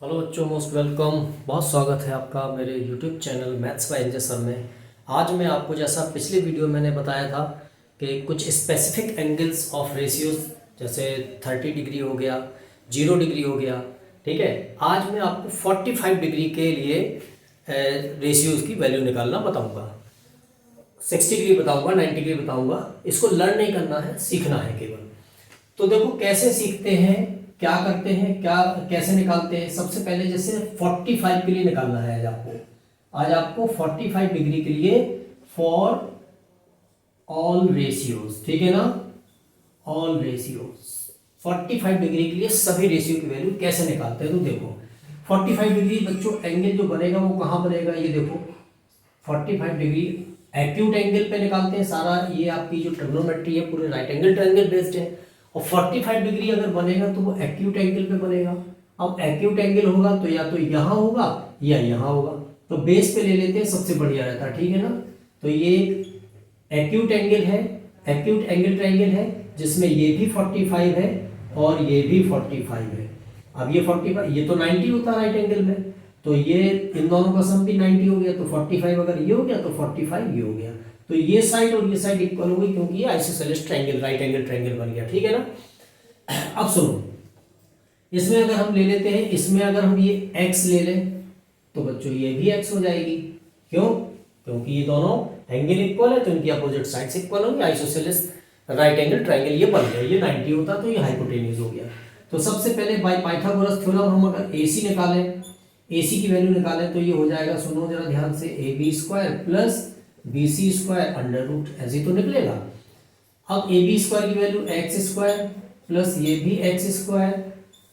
Hello बच्चों, most welcome. बहुत स्वागत है आपका मेरे YouTube channel maths by NJ sir में। आज मैं आपको, जैसा पिछले वीडियो मैंने बताया था कि कुछ स्पेसिफिक एंगल्स ऑफ रेशियोज, जैसे 30 डिग्री हो गया, 0 डिग्री हो गया, ठीक है। आज मैं आपको 45 डिग्री के लिए रेशियोज की वैल्यू निकालना बताऊंगा। 60 डिग्री बताऊंगा, 90 डिग्री बताऊंगा। इसको लर्न नहीं करना है, सीखना है केवल। तो देखो कैसे सीखते हैं, क्या करते हैं, क्या कैसे निकालते हैं। सबसे पहले जैसे 45 के लिए निकालना है आज आपको 45 डिग्री के लिए फॉर ऑल रेशियोज, ठीक है ना। ऑल रेशियोज 45 डिग्री के लिए सभी रेशियो की वैल्यू कैसे निकालते हैं। तो देखो 45 डिग्री बच्चों एंगल जो बनेगा वो कहाँ बनेगा, ये देखो 45 डिग्री एक्यूट एंगल पे निकालते हैं सारा। ये आपकी जो ट्रिग्नोमेट्री है पूरे राइट एंगल ट्रायंगल बेस्ड है। और 45 डिग्री अगर बनेगा तो वो एक्यूट एंगल पे बनेगा। अब एक्यूट एंगल होगा तो या तो यहाँ होगा या यहाँ होगा, तो बेस पे ले लेते हैं, सबसे बढ़िया रहता है, ठीक है ना। तो ये एक्यूट एंगल है, एक्यूट एंगल ट्रायंगल है जिसमें ये भी 45 है और ये भी 45 है। अब ये 45, ये तो 90 होता है राइट एंगल में, तो ये इन दोनों का सम भी 90 हो गया। तो 45 अगर ये हो गया तो 45 ये हो गया। तो ये साइड और ये साइड इक्वल हो गई क्योंकि ये isosceles triangle, right angle triangle बन गया, ठीक है ना। अब सुनो, इसमें अगर हम ले लेते हैं, इसमें अगर हम ये x ले लें तो बच्चों ये भी x हो जाएगी। क्यों? क्योंकि ये दोनों एंगल इक्वल है तो इनकी अपोजिट साइड्स इक्वल होंगी। आइसोसेलेस राइट एंगल ट्रायंगल ये बन गया। ये 90 होता तो ये हाइपोटेन्यूज हो गया। तो सबसे पहले बाय पाइथागोरस थ्योरम हम अगर AC निकालें, AC की वैल्यू निकालें तो ये हो जाएगा, सुनो जरा ध्यान से, AB² plus BC² under root, ऐसे तो निकलेगा। अब AB² की वैल्यू x² प्लस ये भी x²,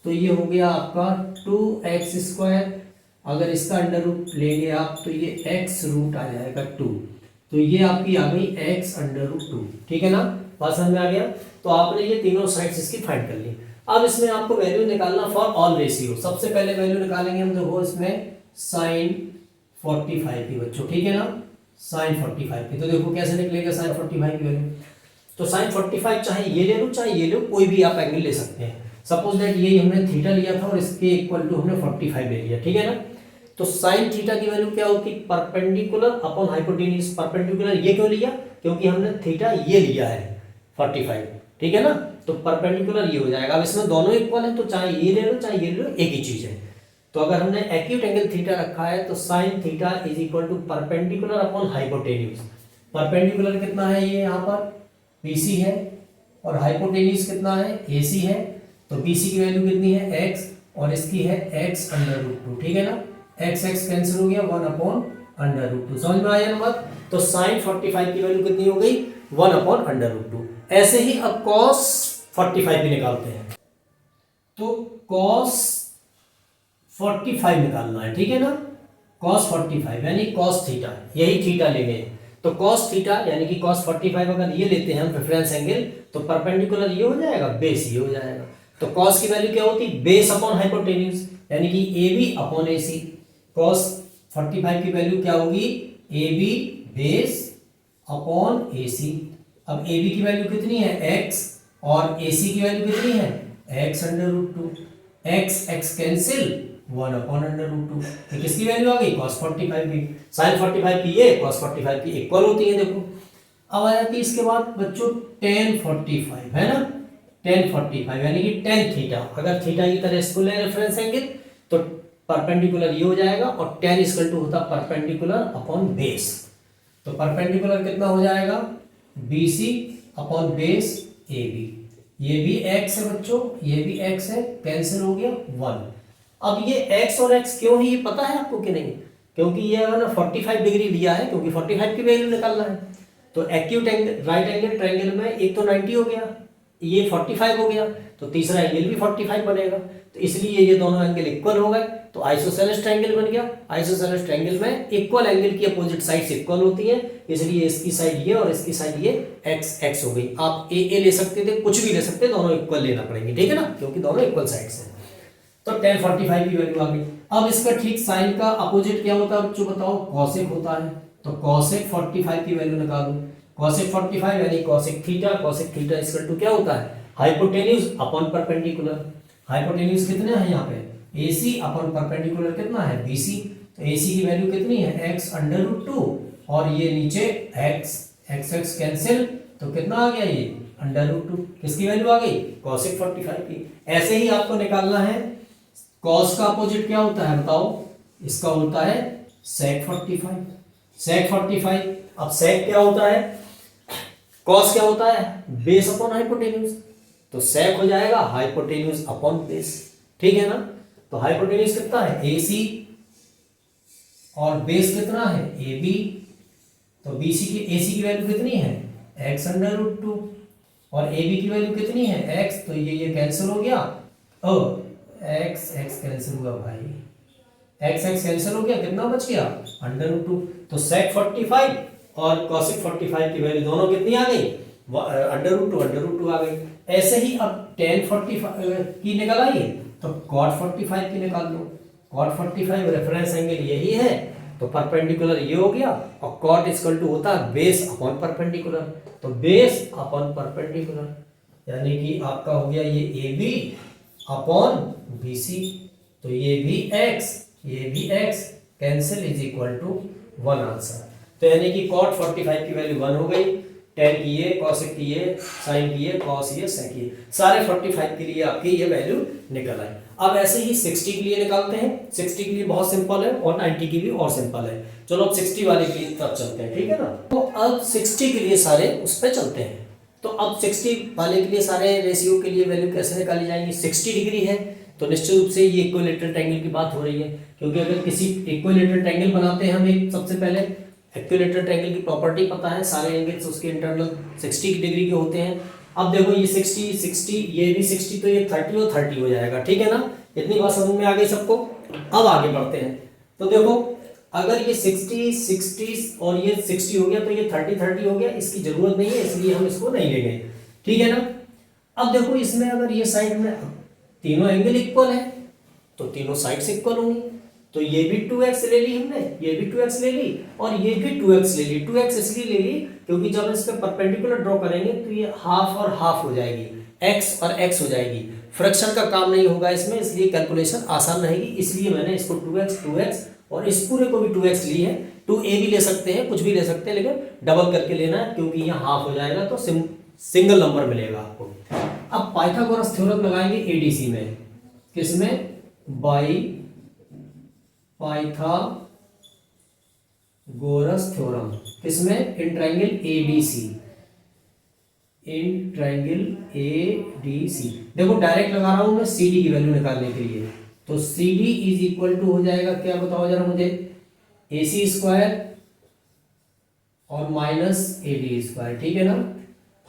तो ये हो गया आपका 2x²। अगर इसका अंडर रूट लेंगे आप तो ये x रूट आ जाएगा 2, तो ये आपकी आ गई x अंडर रूट 2, ठीक है ना। बात समझ में आ गया। तो आपने ये तीनों साइड्स इसकी फाइंड कर ली। अब इसमें आपको वैल्यू निकालना फॉर ऑल रेशियो। सबसे पहले वैल्यू निकालेंगे हम, देखो इसमें sin 45 की बच्चों, ठीक है ना, sin 45 की। तो देखो कैसे निकलेगा sin 45 की वैल्यू। तो sin 45 चाहे ये ले लो चाहे ये लो, कोई भी आप एंगल ले सकते हैं। सपोज दैट ये हमने थीटा लिया था और इसके इक्वल टू हमने 45 ले लिया, ठीक है ना। तो sin थीटा की वैल्यू क्या होती है, परपेंडिकुलर अपॉन हाइपोटेन्यूज। परपेंडिकुलर ये क्यों लिया, क्योंकि हमने थीटा ये लिया है 45, ठीक है ना। तो परपेंडिकुलर ये हो जाएगा। अब इसमें दोनों इक्वल है तो चाहे ये ले लो चाहे ये ले लो, एक ही चीज है। तो अगर हमने एक्यूट एंगल थीटा रखा है तो sin theta is equal to perpendicular upon hypotenuse. Perpendicular कितना है, ये यहाँ पर BC है, और हाइपोटेन्यूज कितना है, AC है। तो BC की वैल्यू कितनी है, x, और इसकी है x अंडर रूट 2, ठीक है ना। x कैंसिल हो गया, 1 अपॉन अंडर रूट 2। समझ में आया ना बात। तो sin 45 की वैल्यू कितनी हो गई, 1 अपॉन अंडर रूट 2। ऐसे ही अब cos 45 भी निकालते हैं। तो cos 45 निकालना है, ठीक है ना। cos 45 यानी cos थीटा, यही थीटा लेंगे। तो cos थीटा यानी कि cos 45 अगर ये लेते हैं हम रेफरेंस एंगल, तो परपेंडिकुलर ये हो जाएगा, बेस ये हो जाएगा। तो cos की वैल्यू क्या होती, बेस अपॉन हाइपोटेन्यूज, यानी कि AB अपॉन AC। cos 45 की वैल्यू क्या होगी, AB बेस अपॉन AC। अब AB की वैल्यू कितनी है, x, और AC की वैल्यू कितनी है, x under root 2। x cancel, 1 अपॉन अंडर रूट 2। तो किसकी वैल्यू आ गई, cos 45 की। sin 45 की ये cos 45 की इक्वल होती है। देखो अब आ जाती है इसके बाद बच्चों tan 45, है ना। tan 45 यानी कि tan थीटा। अगर थीटा की तरह इसको ले रेफरेंस एंगल तो परपेंडिकुलर ये हो जाएगा, और tan इक्वल टू होता परपेंडिकुलर अपॉन बेस। तो परपेंडिकुलर कितना हो जाएगा, BC अपॉन बेस AB। ये भी x है बच्चों, ये भी x है, कैंसिल हो गया 1। अब ये x और x क्यों है ये पता है आपको कि नहीं, क्योंकि ये अगर ना 45 डिग्री लिया है, क्योंकि 45 की वैल्यू निकालना है। तो acute angle right angle triangle में एक तो 90 हो गया, ये 45 हो गया, तो तीसरा एंगल भी 45 बनेगा। तो इसलिए ये दोनों एंगल इक्वल हो गए, तो आइसोसेलेस ट्रायंगल बन गया। आइसोसेलेस ट्रायंगल में इक्वल एंगल की अपोजिट साइड्स इक्वल होती हैं, इसलिए इसकी साइड ये और इसकी साइड ये x हो गई। आप a ले सकते थे, कुछ भी ले सकते, दोनों इक्वल लेना पड़ेंगे, ठीक है ना, क्योंकि दोनों इक्वल साइड्स हैं। तो tan 45 की वैल्यू आ गई। अब इसका ठीक साइन का अपोजिट क्या होता है बच्चों, बताओ, cosec होता है। तो cosec 45 की वैल्यू निकालो। cosec 45 यानी cosec theta. cosec theta equal to क्या होता है, हाइपोटेन्यूज अपॉन परपेंडिकुलर। हाइपोटेन्यूज कितने हैं यहाँ पे, AC अपन परपेंडिकुलर कितना है BC, तो AC की वैल्यू कितनी है x अंडर रूट 2 और ये नीचे x कैंसिल, तो कितना आ गया ये अंडर रूट 2, किसकी वैल्यू आ गई cosec 45 की। ऐसे ही आपको निकालना है cos का अपोजिट क्या होता है बताओ, इसका होता है sec 45, sec 45। अब sec क्या होता है, cos क्या होता है बेस अपॉन हाइपोटेन्यूज, तो sec हो जाएगा हाइपोटेन्यूज अपॉन बेस, ठीक है ना। तो हाइपोटेन्यूज कितना है AC और बेस कितना है AB, तो BC की AC की वैल्यू कितनी है x अंडर रूट 2 और AB की वैल्यू कितनी है x, तो ये कैंसिल हो गया, x कैंसिल हुआ भाई, x कैंसिल हो गया, कितना बच गया अंडर रूट 2, तो sec 45 और cosec 45 की वैल्यू दोनों कितनी आ गई अंडर रूट 2 आ गई। ऐसे ही अब tan 45 की निकल आई, तो cot 45 की निकाल लो, cot 45 रेफरेंस एंगल यही है, तो परपेंडिकुलर ये हो गया और cot इक्वल टू होता है बेस अपॉन परपेंडिकुलर, तो बेस अपॉन परपेंडिकुलर, यानी कि आपका हो गया ये AB अपॉन BC, तो ये भी x cancel is equal to 1 answer. तो यानी कि cot 45 की वैल्यू 1 हो गई, tan की ये, cosec की ये, sin की ये, cos ये, sec की, सारे 45 के लिए आपकी ये वैल्यू निकल आई। अब ऐसे ही 60 के लिए निकालते हैं, 60 के लिए बहुत सिंपल है और 90 की भी और सिंपल है। चलो अब 60 वाले के लिए तब चलते हैं, ठीक है ना। तो अब 60 के लिए सारे उस पर चलते हैं। तो अब 60 वाले के लिए सारे रेशियो के लिए वैल्यू कैसे निकाली जाएंगी, 60 डिग्री है तो निश्चित रूप से ये इक्विलेटरल ट्रायंगल की बात हो रही है, क्योंकि अगर किसी इक्विलेटरल ट्रायंगल बनाते हैं हम एक, सबसे पहले इक्विलेटरल ट्रायंगल की प्रॉपर्टी पता है, सारे एंगल्स उसके इंटरनल 60 डिग्री के होते हैं। अब देखो ये 60 ये भी 60, तो ये 30 और 30 हो जाएगा, ठीक है ना। इतनी बात समझ में आ गई सबको। अब आगे बढ़ते हैं, तो देखो अगर ये 60 और ये 60 हो गया तो ये 30 हो गया, इसकी जरूरत नहीं है इसलिए हम इसको नहीं लेंगे, ठीक है ना। अब देखो इसमें अगर ये साइड में तीनों एंगल इक्वल है तो तीनों साइड्स इक्वल होंगी, तो ये भी 2x ले ली हमने, ये भी 2x ले ली और ये भी 2x ले ली। 2x इसलिए ले ली क्योंकि जब इस पे परपेंडिकुलर ड्रॉ करेंगे तो ये हाफ और हाफ हो जाएगी, x और x हो जाएगी, फ्रैक्शन का काम नहीं होगा इसमें, इसलिए कैलकुलेशन आसान रहेगी, इसलिए मैंने इसको 2x और इस पूरे को भी 2x ली है। 2a भी ले सकते हैं, कुछ भी ले सकते हैं, लेकिन डबल करके लेना है क्योंकि यहाँ हाफ हो जाएगा तो सिंगल नंबर मिलेगा आपको। अब पाइथागोरस थ्योरम लगाएंगे एडीसी में, किसमें, बाई पाइथागोरस थ्योरम, किसमें, in triangle ADC, in triangle ADC. देखो डायरेक्ट लगा रहा हूं मैं CD की वैल्यू निकालने के लिए, तो CD इज इक्वल टू हो जाएगा क्या बताओ जरा मुझे, AC स्क्वायर और माइनस AD स्क्वायर, ठीक है ना।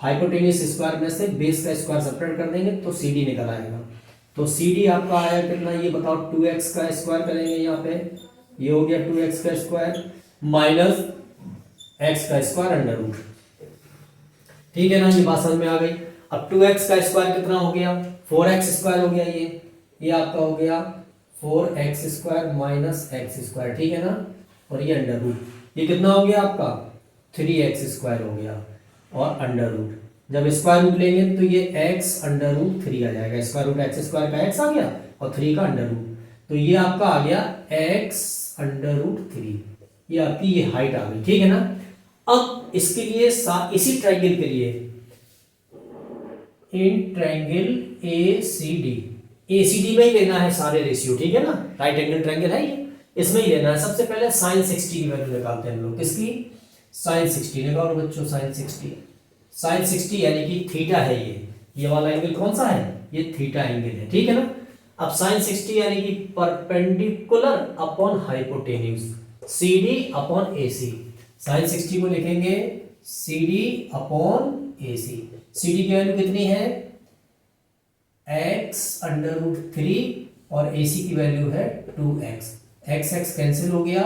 हाइपोटेन्यूज स्क्वायर में से बेस का स्क्वायर सेपरेट कर देंगे तो CD निकल आएगा। तो CD आपका आया कितना ये बताओ, 2x का स्क्वायर करेंगे यहाँ पे, ये हो गया 2x का स्क्वायर माइनस x का स्क्वायर अंडर रूट, ठीक है ना। ये बात समझ में आ गई। अब 2x का स्क्वायर कितना हो गया, 4x स्क्वायर हो गया, ये आपका हो गया 4x square minus x square, ठीक है ना, और ये अंडर रूट, ये कितना हो गया आपका 3x स्क्वायर हो गया और अंडर रूट, जब स्क्वायर रूट लेंगे तो ये x अंडर रूट 3 आ जाएगा, स्क्वायर रूट x स्क्वायर का x आ गया और 3 का अंडर रूट, तो ये आपका आ गया x अंडर रूट 3, ये आपकी ये हाइट आ गई, ठीक है ना। अब इसके लिए इसी ट्रायंगल के लिए इन ट्रायंगल ACD में ही लेना है सारे रेशियो, ठीक है ना, राइट एंगल ट्रायंगल है ये, इसमें ही लेना है। सबसे पहले sin 60 की वैल्यू निकालते हैं हम लोग, किसकी, sin 60 निकालो बच्चों, sin 60 यानी कि थीटा है, ये वाला एंगल कौन सा है, ये थीटा एंगल है, ठीक है ना। अब sin 60 यानी कि perpendicular upon hypotenuse, CD upon AC, sin 60 को लिखेंगे CD अपॉन AC, CD की वैल्यू कितनी है x अंडर रूट 3 और AC की वैल्यू है 2x, x कैंसिल हो गया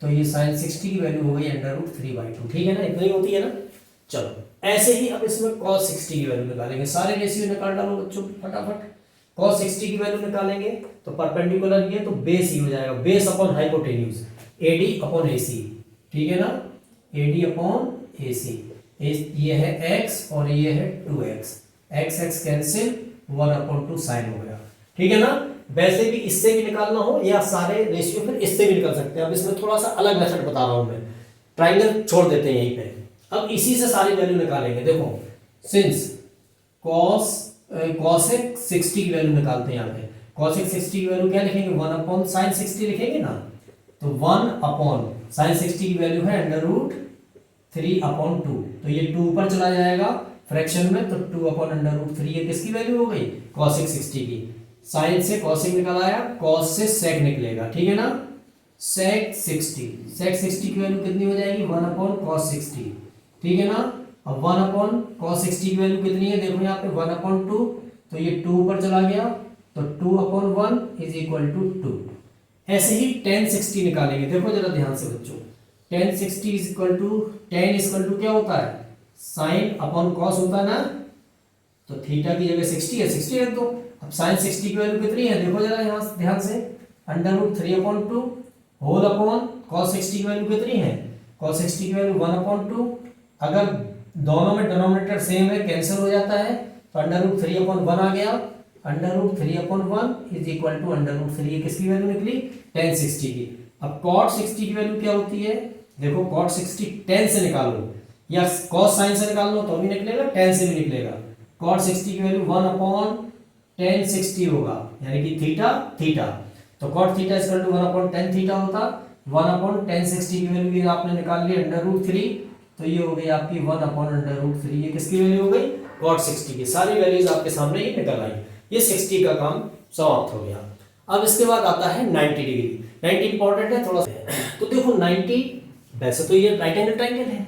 तो ये sin 60 की वैल्यू हो गई अंडर रूट 3/2, ठीक है ना, इतना ही होती है ना। चलो ऐसे ही अब इसमें cos 60 की वैल्यू निकालेंगे, सारे रेशियो निकाल डालो बच्चों फटाफट। cos 60 की वैल्यू निकालेंगे तो परपेंडिकुलर ये तो बेस ही हो जाएगा, base upon hypotenuse, AD upon AC, ठीक है ना, AD अपॉन AC, ये है x और ये है 2x, x कैंसिल 1/2 साइन हो गया, ठीक है ना। वैसे भी इससे भी निकालना हो या सारे रेशियो फिर इससे भी निकल सकते हैं। अब इसमें थोड़ा सा अलग मेथड बता रहा हूं मैं, ट्राइंगल छोड़ देते हैं यहीं पे। अब इसी से सारी वैल्यू निकालेंगे। देखो सिंस कॉसेक 60 की वैल्यू निकालते हैं यहाँ पे। कॉसेक 60 की वैल्यू क्या लिखेंगे, 1 अपॉन साइन 60 लिखेंगे ना। तो 1 अपॉन साइन 60 की वैल्यू है अंडर रूट 3 अपॉन 2, तो ये 2 ऊपर चला जाएगा फ्रैक्शन में, तो 2 अपॉन अंडर रूट 3 ये किसकी वैल्यू हो गई, कॉसेक 60 की। साइन से कॉसेक निकल आया, कॉस से सेक निकलेगा, ठीक है ना। सेक 60 की वैल्यू कितनी हो जाएगी, 1 अपॉन कॉस 60, ठीक है ना। अब 1 अपॉन कॉस 60 की वैल्यू कितनी है, देखो यहाँ पे 1 अपॉन 2, तो ये 2 ऊपर चला गया, तो 2 अपॉन 1 इज इक्वल टू 2। ऐसे ही tan 60 निकालेंगे। देखो जरा ध्यान से बच्चों, tan 60 इज इक्वल टू क्या होता है, साइन अपॉन कॉस होता है ना। तो थीटा की जगह 60 है, 60 रख दो। अब साइन 60 की वैल्यू कितनी है, देखो जरा यहाँ ध्यान से, अंडर रूट 3 अपॉन 2 होल अपॉन कॉस 60 की वैल्यू कितनी है, कॉस 60 की वैल्यू 1 अपॉन 2। अगर दोनों में डिनोमिनेटर सेम है, कैंसिल हो जाता है, तो अंडर रूट 3 अपॉन 1 आ गया। अंडर रूट 3 अपॉन 1 is equal to under root 3, किसकी वैल्यू निकली, tan 60 की। अब cot 60 की वैल्यू क्या होती है, देखो cot 60 tan से निकालो या cos sin से निकाल लो तो भी निकलेगा, tan से भी निकलेगा। cot 60 की वैल्यू 1 अपॉन tan 60 होगा, यानी कि थीटा। तो cot theta equal to 1 upon tan theta होता। 1 अपॉन tan 60 की वैल्यू भी आपने निकाल ली अंडर रूट 3, तो ये हो गई आपकी 1 अपॉन अंडर रूट 3, ये किसकी वैल्यू हो गई, cot 60 की। सारी वैल्यूज आपके सामने ही निकल आई। ये 60 का काम समाप्त हो गया। अब इसके बाद आता है 90 डिग्री। 90 इंपॉर्टेंट है थोड़ा सा। तो देखो 90, वैसे तो ये राइट एंगल ट्रायंगल है।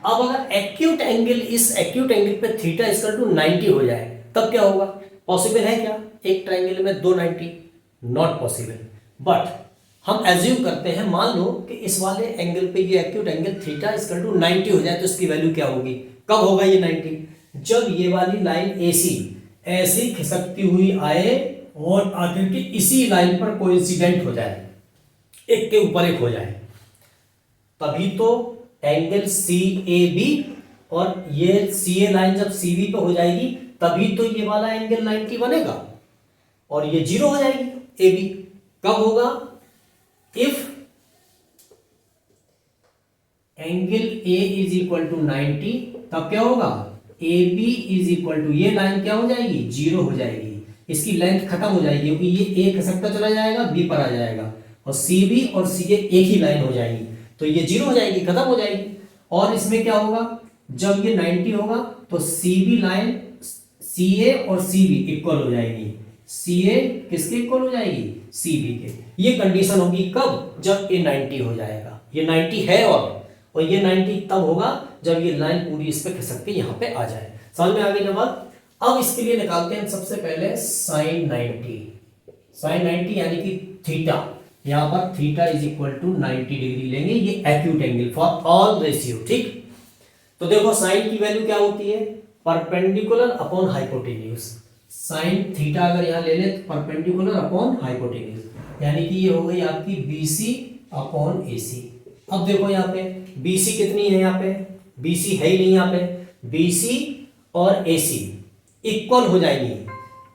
अब अगर एक्यूट एंगल, इस एक्यूट एंगल पे थीटा इक्वल टू 90 हो जाए तब क्या होगा, पॉसिबल है क्या एक ट्रायंगल में दो 90, नॉट पॉसिबल। बट हम एज्यूम करते हैं, मान लो कि इस वाले एंगल पे ये acute angle theta equal to 90 हो जाए, तो इसकी वैल्यू क्या होगी, कब होगा ये 90, जब ये वाली लाइन AC ऐसी खिसकती हुई आए और आखिर की इसी लाइन पर कोइंसिडेंट हो जाए, एक के ऊपर एक हो जाए, तभी तो एंगल CAB और ये CA लाइन जब CB पे हो जाएगी तभी तो ये वाला एंगल 90 बनेगा और ये 0 हो जाएगी AB। कब होगा, if angle A is equal to 90, तब क्या होगा, AB इज इक्वल टू, ये लाइन क्या हो जाएगी, 0 हो जाएगी, इसकी लेंथ खत्म हो जाएगी क्योंकि ये A खिसकता चला जाएगा, B पर आ जाएगा और CB और CA एक ही लाइन हो जाएगी, तो ये 0 हो जाएगी, खत्म हो जाएगी। और इसमें क्या होगा, जब ये 90 होगा तो CB लाइन CA और CB इक्वल हो जाएगी, CA किसके इक्वल हो जाएगी, CB के। ये कंडीशन होगी कब, जब ये 90 हो जाएगा, ये 90 है और ये 90 तब होगा जब ये लाइन पूरी इस पे खिसक के यहाँ पे आ जाए। समझ में आ गई ना बात। अब इसके लिए निकालते हैं सबसे पहले साइन 90 यानी कि थीटा। यहाँ पर theta is equal to 90 degree लेंगे, ये acute angle for all ratio, ठीक। तो देखो साइन की वैल्यू क्या होती है, perpendicular upon hypotenuse. Sine theta अगर यहाँ ले लें तो परपेंडिकुलर अपॉन हाइपोटेन्यूज, यानी कि ये हो गई आपकी BC अपॉन AC। अब देखो यहाँ पे BC कितनी है, यहाँ पे BC है ही नहीं, यहाँ पे BC और AC इक्वल हो जाएंगी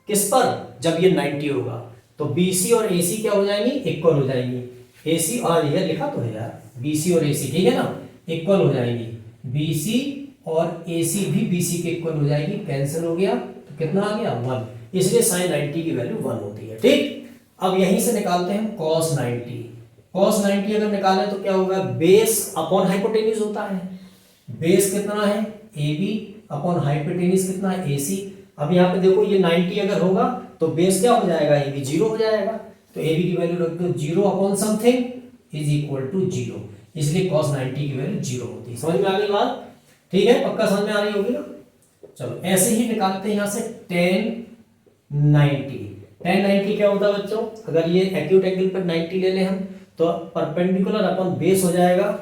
किस पर, जब ये 90 होगा, तो BC और AC क्या हो जाएंगी, इक्वल हो जाएंगी। AC और ये लिखा तो है यार, BC और AC, ठीक है ना, इक्वल हो जाएंगी। BC और AC भी BC के इक्वल हो जाएगी, कैंसिल हो गया, तो कितना आ गया, 1, इसलिए साइन 90 की वैल्यू 1 होती है, ठीक। अब यहीं से निकालते हैं cos 90। cos 90 अगर निकालें तो क्या होगा, बेस अपॉन हाइपोटेन्यूज होता है। बेस कितना है, AB अपॉन हाइपोटेन्यूज कितना है, AC। अब यहाँ पे देखो ये 90 अगर होगा तो बेस क्या हो जाएगा, AB 0 हो जाएगा, तो AB की वैल्यू रख दो 0 upon something is equal to 0, इसलिए cos 90 की वैल्यू 0 होती है। समझ में आ गई बात, ठीक है, पक्का समझ में आ रही होगी ना। चलो ऐसे ही निकालते हैं यहाँ से tan 90। tan 90 क्या होता है बच्चों, अगर ये एक्यूट एंगल पर 90 ले लें हम, तो परपेंडिकुलर अपॉन बेस हो जाएगा,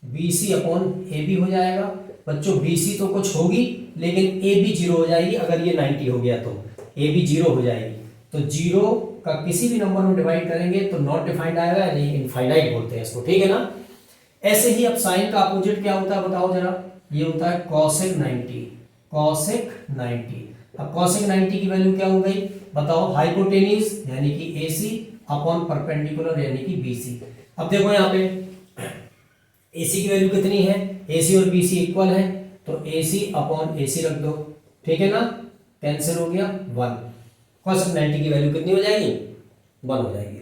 BC अपॉन AB हो जाएगा। बच्चों BC तो कुछ होगी लेकिन AB 0 हो जाएगी, अगर ये 90 हो गया तो AB 0 हो जाएगी, तो 0 का किसी भी नंबर में डिवाइड करेंगे तो नॉट डिफाइंड आएगा, यानी इनफाइनाइट बोलते हैं इसको, ठीक है ना। ऐसे ही अब साइन का अपोजिट क्या होता है बताओ जरा, ये होता है cosec 90। अब cosec 90 की वैल्यू क्या हो गई बताओ, हाइपोटेन्यूज यानी कि AC अपॉन परपेंडिकुलर यानी कि BC। अब देखो यहाँ पे AC की वैल्यू कितनी है, AC और BC इक्वल है, तो AC अपॉन AC रख दो, ठीक है ना, कैंसिल हो गया 1। cosec 90 की वैल्यू कितनी हो जाएगी, 1 हो जाएगी।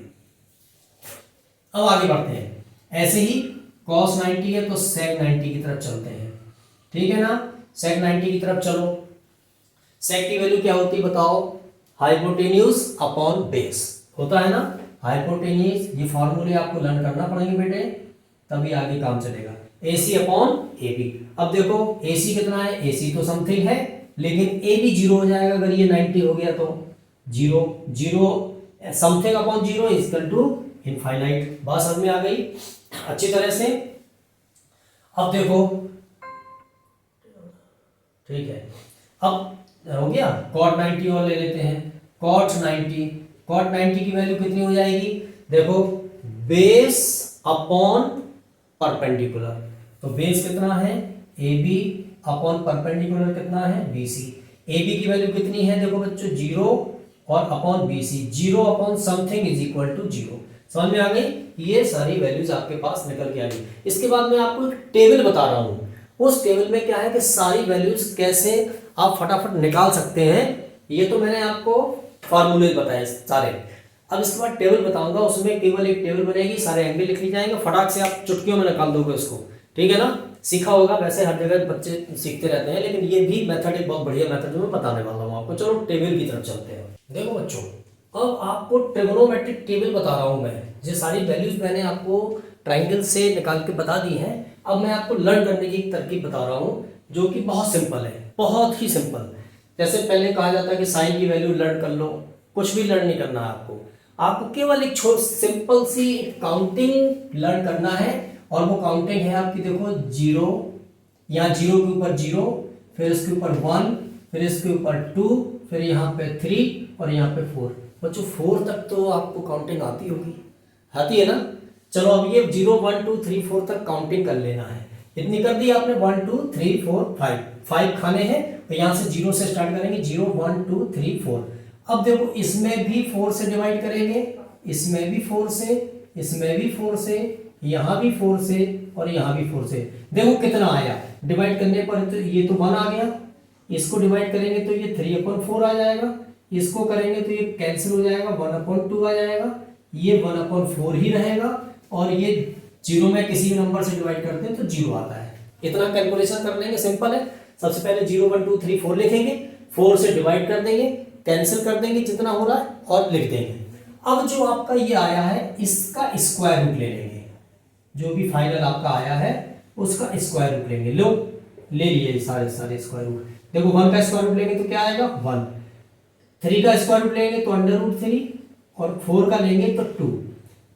अब आगे बढ़ते हैं, ऐसे ही cos 90 है तो sec 90 की तरफ चलते हैं, ठीक है ना, sec 90 की तरफ चलो। sec की वैल्यू क्या होती है बताओ, हाइपोटेन्यूज अपॉन बेस होता है ना, हाइपोटेन्यूज, ये फॉर्मूले आपको लर्न करना पड़ेंगे बेटे, तभी आगे काम चलेगा। AC upon AB। अब देखो AC कितना है, AC तो समथिंग है, लेकिन AB जीरो हो जाएगा अगर ये 90 हो गया तो, zero zero something upon zero equal to infinite. बात समझ में आ गई अच्छी तरह से। अब देखो ठीक है, अब हो गया cot 90 और ले लेते हैं, cot 90 की वैल्यू कितनी हो जाएगी देखो, बेस अपॉन परपेंडिकुलर, तो बेस कितना है AB अपॉन परपेंडिकुलर कितना है BC। AB की वैल्यू कितनी है देखो बच्चों, 0 और upon BC, 0 upon something is equal to 0। समझ में आ गई, ये सारी वैल्यूज आपके पास निकल के आ गई। इसके बाद मैं आपको एक टेबल बता रहा हूं, उस टेबल में क्या है कि सारी वैल्यूज कैसे आप फटाफट निकाल सकते हैं। ये तो मैंने आपको फॉर्मूले बताए सारे, अब इसके बाद टेबल बताऊंगा, उसमें केवल एक टेबल बनेगी, सारे एंगल लिख ली जाएंगे, फटाक से आप चुटकियों में निकाल दोगे उसको, ठीक है ना, सीखा होगा। वैसे हर जगह बच्चे सीखते रहते हैं, लेकिन ये भी मेथड एक बहुत बढ़िया मेथड जो मैं बताने वाला हूँ आपको। चलो टेबल की तरफ चलते हैं। देखो बच्चों, अब आपको ट्रिगोनोमेट्रिक टेबल बता रहा हूँ मैं, ये सारी वैल्यूज मैंने आपको ट्राइंगल से निकाल के बता दी हैं। अब मैं आपको लर्न करने की एक तरकीब बता रहा हूँ जो कि बहुत सिंपल है, बहुत ही सिंपल। जैसे पहले कहा जाता है कि साइन की वैल्यू लर्न कर लो, कुछ भी लर्न नहीं करना है आपको केवल एक सिंपल सी काउंटिंग लर्न करना है, और वो काउंटिंग है आपकी देखो 0, यहाँ 0 के ऊपर 0, फिर इसके ऊपर 1, फिर इसके ऊपर 2, फिर यहाँ पे 3 और यहाँ पे 4। बच्चों 4 तक तो आपको काउंटिंग आती होगी, आती है ना। चलो अब ये 0 1 2 3 4 तक काउंटिंग कर लेना है। इतनी कर दी आपने, 1 2 3 4 5 खाने हैं, तो यहाँ से 0 से स्टार्ट करेंगे, 0 1 2 3 4। अब देखो इसमें भी 4 से डिवाइड करेंगे, इसमें भी 4 से, इसमें भी 4 से, यहाँ भी 4 से और यहाँ भी 4 से। देखो कितना आया डिवाइड करने पर, तो ये तो 1 आ गया, इसको डिवाइड करेंगे तो ये 3/4 आ जाएगा, इसको करेंगे तो ये कैंसिल हो जाएगा, 1/2 आ जाएगा, ये 1/4 ही रहेगा, और ये 0 में किसी भी नंबर से डिवाइड करते हैं तो 0 आता है। इतना कैलकुलेशन कर लेंगे, सिंपल है। सबसे पहले 0 1 2 3 4 लिखेंगे, 4 से डिवाइड कर देंगे, कैंसिल कर देंगे जितना हो रहा है और लिख देंगे। अब जो आपका ये आया है इसका स्क्वायर रूट ले लेंगे, जो भी फाइनल आपका आया है उसका स्क्वायर रूट लेंगे। लो ले लिए सारे स्क्वायर रूट। देखो 1 का स्क्वायर रूट लेंगे तो क्या आएगा 1, 3 का स्क्वायर रूट लेंगे तो √3, और 4 का लेंगे तो 2,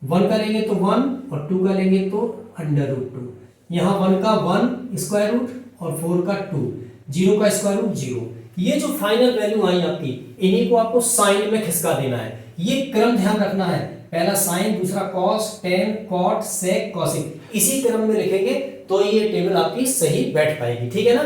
1 का लेंगे तो 1 और 2 का लेंगे तो √2। यहाँ 1 का 1 स्क्वायर रूट और 4 का 2, 0 का स्क्वायर रूट 0। ये जो फाइनल वैल्यू आई आपकी, इन्हीं को आपको साइन में खिसका देना है। ये क्रम ध्यान रखना है, पहला साइन, दूसरा कॉस, टेन, कॉट, सेक, कॉसिक, इसी क्रम में लिखेंगे तो ये टेबल आपकी सही बैठ पाएगी, ठीक है ना।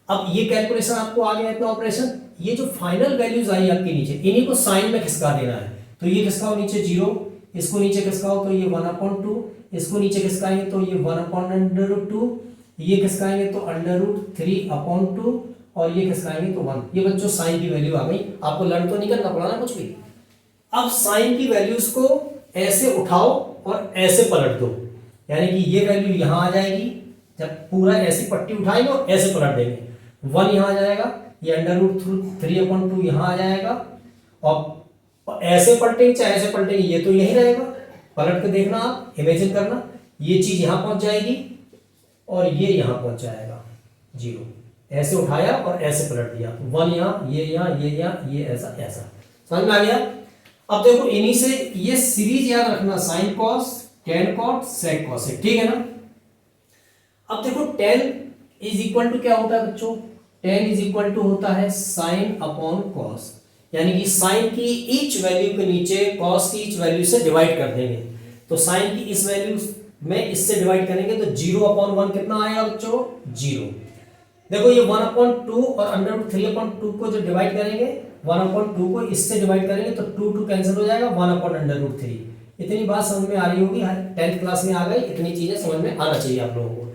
अब ये कैलकुलेशन आपको आ गया इतना ऑपरेशन। ये जो फाइनल वैल्यूज आई आपके नीचे, इन्हीं को साइन में खिसका देना है। तो ये खिसकाओ नीचे 0, इसको नीचे खिसकाओ तो ये 1/2, इसको नीचे खिसकाएंगे तो ये 1/√2, ये खिसकाएंगे तो √3/2, और ये खिसकाएंगे तो 1। ये बच्चों साइन की वैल्यू आ गई। आपको लर्न तो नहीं करना पड़ा ना कुछ भी। अब साइन की वैल्यूज को ऐसे उठाओ और ऐसे पलट दो, यानी कि ये वैल्यू यहां आ जाएगी, जब पूरा ऐसी पट्टी उठाएंगे और ऐसे पलट देंगे, 1 यहां आ जाएगा, ये √3/2 यहां आ जाएगा, और ऐसे पलटेंगे चाहे ऐसे पलटेंगे ये तो यही रहेगा। पलट के देखना, आप इमेजिन करना, ये चीज यहां पहुंच जाएगी और ये यहां पहुंच जाएगा 0। ऐसे उठाया और ऐसे पलट दिया, 1 यहां, ये यहां, ये यहां, ये ऐसा ऐसा। समझ में आ गया। अब देखो इन्हीं से ये सीरीज याद रखना, sine cos, tan cot, sec cosec, ठीक है ना। अब देखो टेन इज इक्वल टू क्या होता है बच्चों, टेन इज इक्वल टू होता है साइन अपॉन कॉस, यानी कि साइन की ईच वैल्यू के नीचे कॉस की ईच वैल्यू से डिवाइड कर देंगे। तो साइन की इस वैल्यू में इससे डिवाइड करेंगे तो 0/1 कितना आएगा बच्चों 0। देखो ये 1/2 और √3/2 को जो डिवाइड करेंगे, 1/2 को इससे डिवाइड करेंगे तो 2 कैंसिल हो जाएगा, 1/√3। इतनी बात समझ में आ रही होगी, 10th क्लास में आ गई, इतनी चीजें समझ में आना चाहिए आप लोगों को।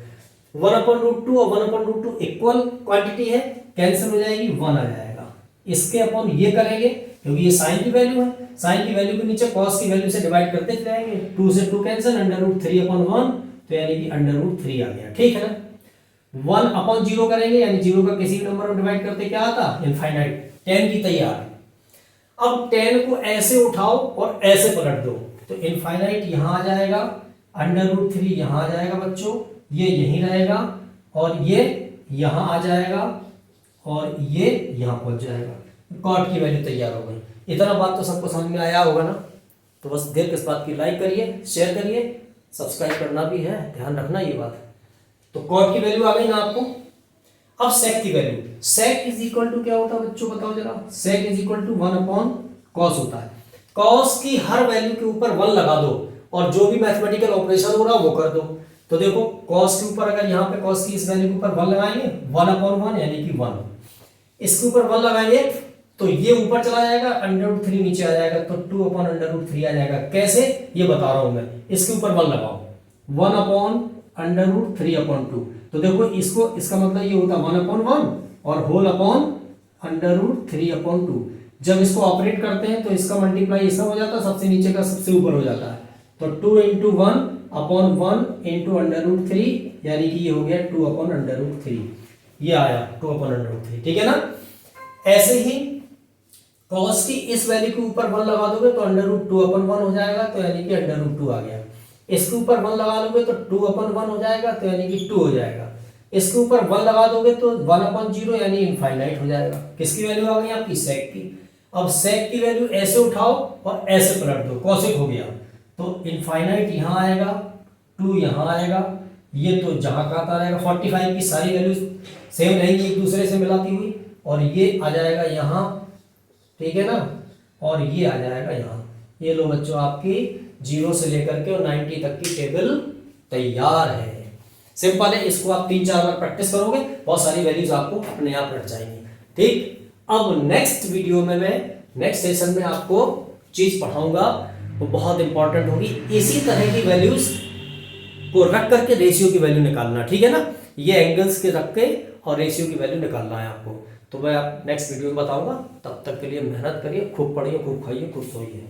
1/√2 और 1/√2 इक्वल क्वांटिटी है, कैंसिल हो जाएगी, 1 आ जाएगा। इसके अपन ये करेंगे क्योंकि ये साइन की वैल्यू है, साइन की वैल्यू के नीचे कॉस की वैल्यू से डिवाइड करते जाएंगे, 2 से 2 कैंसिल, √3/1 तो यानी कि √3 आ गया, ठीक है ना। 1/0 करेंगे यानी 0 का किसी भी नंबर में डिवाइड करते क्या आता, इनफाइनाइट, 10 की तैयार। अब 10 को ऐसे उठाओ और ऐसे पलट दो तो इनफाइनाइट यहां आ जाएगा, √3 यहां आ जाएगा बच्चों, ये यहीं रहेगा और ये यहां आ जाएगा और ये यहां पहुंच जाएगा। कॉट की वैल्यू तैयार हो गई। इतना बात तो सबको समझ में आया होगा ना। तो बस देर किस बात की, लाइक करिए, शेयर करिए, सब्सक्राइब करना भी है, ध्यान रखना ये बात। तो कॉट की वैल्यू आ गई ना आपको। अब सेक की value, sec is equal to क्या होता है बच्चों, बताओ जरा। सेक इज इक्वल टू 1/cos होता है। कॉस की हर वैल्यू के ऊपर 1 लगा दो और जो भी मैथमेटिकल ऑपरेशन हो रहा है वो कर दो। तो देखो कॉस के ऊपर अगर यहाँ पे कॉस की इस वैल्यू के ऊपर 1 लगाएंगे, 1/1 यानी कि 1। इसके ऊपर 1 लगाएंगे तो ये ऊपर चला जाएगा, √3 नीचे आ जाएगा, तो 2/√3 आ जाएगा। कैसे ये बता रहा हूं मैं। इसके ऊपर 1 लगाओ, 1/√3/2। तो देखो इसको, इसका मतलब ये होता है 1/1 और होल अपॉन √3/2। जब इसको ऑपरेट करते हैं तो इसका मल्टीप्लाई इसका हो जाता है, सबसे नीचे का सबसे ऊपर हो जाता है। तो 2 × 1/1 × √3 यानी कि ये हो गया 2/√3। ये आया 2/√3, ठीक है ना। ऐसे ही कॉस की इस वैल्यू के ऊपर 1 लगा दोगे तो √2/1 हो जाएगा, तो यानी कि √2 आ गया। इसके ऊपर 1 लगा दोगे तो 2/1 हो जाएगा, तो यानी कि 2 हो जाएगा। इसके ऊपर 1 लगा दोगे तो 1/0 यानी इनफाइनाइट हो जाएगा। किसकी वैल्यू आ गई आपकी, सेक की। अब सेक की वैल्यू ऐसे उठाओ और ऐसे पलट दो, कॉसेक हो गया। तो इनफाइनाइट यहां आएगा, 2 यहां आएगा, ये तो जहां का आता रहेगा। 45 की सारी वैल्यू सेम रहेंगी एक दूसरे से मिलाती हुई, और ये आ जाएगा यहां, ठीक है ना, और ये आ जाएगा यहां। ये लो बच्चों आपकी 0 से लेकर के और 90 तक की टेबल तैयार है। सिंपल है, इसको आप 3-4 बार प्रैक्टिस करोगे, बहुत सारी वैल्यूज आपको अपने आप रट जाएंगी। ठीक, अब नेक्स्ट वीडियो में मैं नेक्स्ट सेशन में आपको चीज पढ़ाऊंगा, वो बहुत इंपॉर्टेंट होगी। इसी तरह की वैल्यूज को रख करके रेशियो की वैल्यू निकालना, ठीक है ना। ये एंगल्स के रख के और रेशियो की वैल्यू निकालना है आपको। तो मैं आप नेक्स्ट वीडियो में बताऊंगा। तब तक के लिए मेहनत करिए, खूब पढ़िए, खूब खाइए, खूब सोइए।